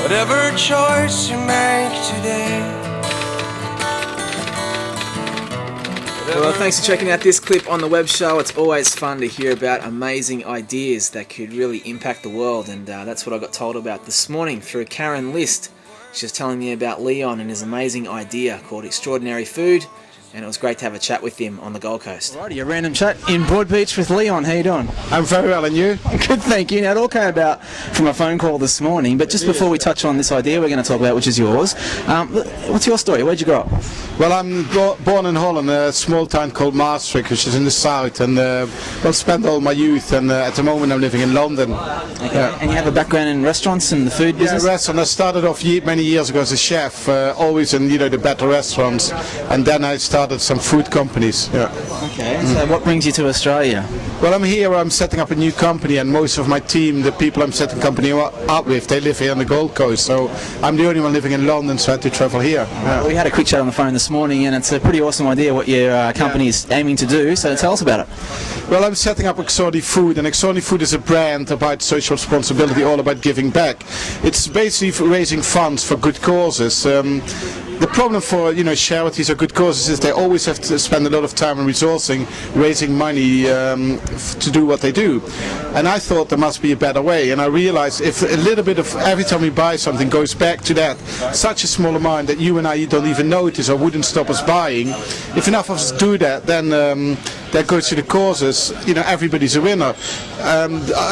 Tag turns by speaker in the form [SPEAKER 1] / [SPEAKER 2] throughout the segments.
[SPEAKER 1] Whatever choice you make today.
[SPEAKER 2] Well, thanks for checking out this clip on the web show. It's always fun to hear about amazing ideas that could really impact the world, and that's what I got told about this morning through Karen List. She was telling me about Leon and his amazing idea called Extraordinary Food, and it was great to have a chat with him on the Gold Coast.
[SPEAKER 3] Alrighty, a random chat in Broadbeach with Leon. How you doing?
[SPEAKER 4] I'm very well, and you?
[SPEAKER 3] Good, thank you. Now, it all came about from a phone call this morning, but just before we touch on this idea we're going to talk about, which is yours, what's your story? Where'd you grow up?
[SPEAKER 4] Well, I'm born in Holland, a small town called Maastricht, which is in the south, and spent all my youth, and at the moment I'm living in London.
[SPEAKER 3] Okay. Yeah. And you have a background in restaurants and the food business?
[SPEAKER 4] Yeah, restaurant. I started off many years ago as a chef, always in the better restaurants, and then I started some food companies. Yeah.
[SPEAKER 3] Okay. So what brings you to Australia?
[SPEAKER 4] Well, I'm here. I'm setting up a new company, and most of my team, the people I'm setting company up with, they live here on the Gold Coast. So I'm the only one living in London, so I had to travel here.
[SPEAKER 3] Yeah. We had a quick chat on the phone this morning, and it's a pretty awesome idea what your company is aiming to do. So tell us about it.
[SPEAKER 4] Well, I'm setting up Extraordinary Food, and Extraordinary Food is a brand about social responsibility, all about giving back. It's basically for raising funds for good causes. The problem for charities or good causes is they always have to spend a lot of time and resourcing raising money to do what they do. And I thought there must be a better way, and I realized if a little bit of every time we buy something goes back to that, such a small amount that you and I don't even notice or wouldn't stop us buying, if enough of us do that, then that goes to the causes, everybody's a winner.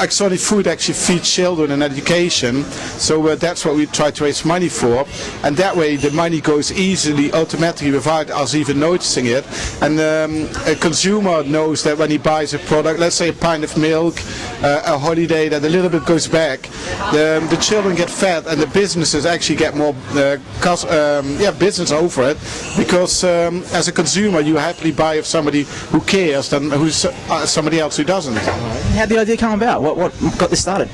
[SPEAKER 4] Extraordinary Food actually feeds children and education, so that's what we try to raise money for, and that way the money goes easily, automatically, without us even noticing it. And a consumer knows that when he buys a product, let's say a pint of milk, a holiday, that a little bit goes back, the children get fed, and the businesses actually get more business over it, because as a consumer you happily buy of somebody who cares than who's somebody else who doesn't.
[SPEAKER 3] How'd the idea come about? What got this started?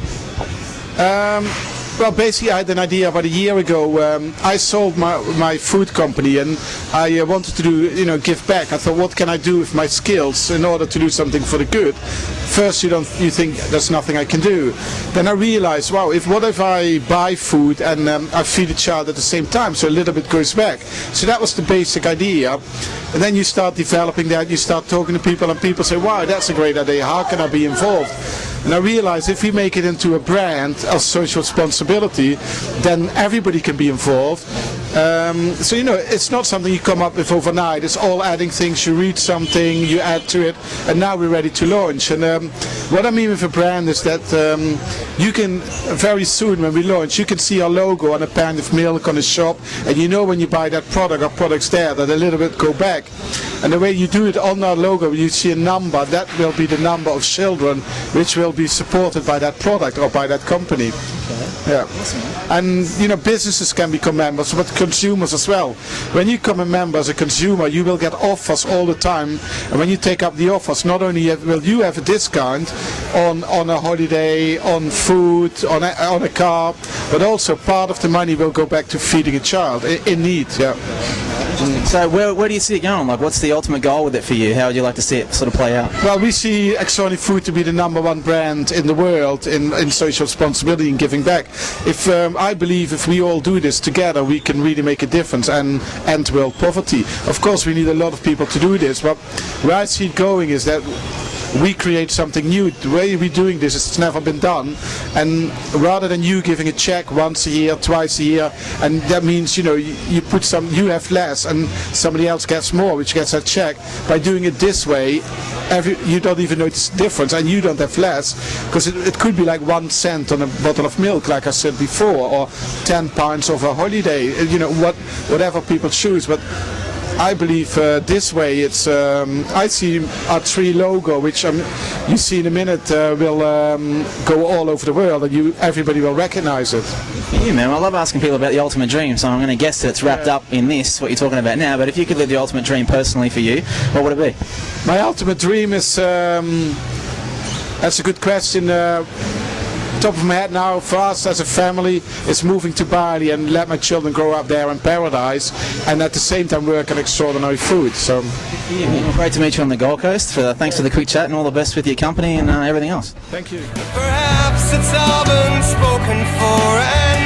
[SPEAKER 4] Well, basically I had an idea about a year ago. I sold my food company, and I wanted to do, give back. I thought, what can I do with my skills in order to do something for the good? First you think there's nothing I can do. Then I realized, wow, what if I buy food and I feed a child at the same time, so a little bit goes back. So that was the basic idea. And then you start developing that, you start talking to people, and people say, wow, that's a great idea, how can I be involved? And I realized if we make it into a brand of social responsibility, then everybody can be involved. So it's not something you come up with overnight. It's all adding things. You read something, you add to it, and now we're ready to launch. And what I mean with a brand is that you can very soon, when we launch, you can see our logo on a pan of milk on a shop, and when you buy that product or products there, that a little bit go back. And the way you do it on our logo, you see a number. That will be the number of children which will be supported by that product or by that company. Okay. Yeah. Awesome. And businesses can become members, but consumers as well. When you become a member as a consumer, you will get offers all the time, and when you take up the offers, not only will you have a discount on a holiday, on food, on a car, but also part of the money will go back to feeding a child in need. Yeah.
[SPEAKER 3] So where do you see it going? Like, what's the ultimate goal with it for you? How would you like to see it sort of play out?
[SPEAKER 4] Well, we see Extraordinary Food to be the #1 brand in the world in social responsibility and giving back. I believe if we all do this together, we can really make a difference and end world poverty. Of course, we need a lot of people to do this, but where I see it going is that we create something new. The way we're doing this, it's never been done, and rather than you giving a check once a year, twice a year, and that means you put you have less and somebody else gets more, which gets a check. By doing it this way, you don't even notice the difference, and you don't have less, because it could be like 1 cent on a bottle of milk, like I said before, or 10 pounds of a holiday, whatever people choose. But I believe this way it's I see our tree logo, which you see in a minute will go all over the world, and everybody will recognize it.
[SPEAKER 3] Yeah, man, I love asking people about the ultimate dream, so I'm going to guess that it's wrapped up in this, what you're talking about now. But if you could live the ultimate dream personally for you, what would it be?
[SPEAKER 4] My ultimate dream is that's a good question. Top of my head now, for us as a family, is moving to Bali and let my children grow up there in paradise, and at the same time work on Extraordinary Food. So,
[SPEAKER 3] well, great to meet you on the Gold Coast. Thanks for the quick chat, and all the best with your company and everything else.
[SPEAKER 4] Thank you.
[SPEAKER 1] Perhaps it's all been spoken for.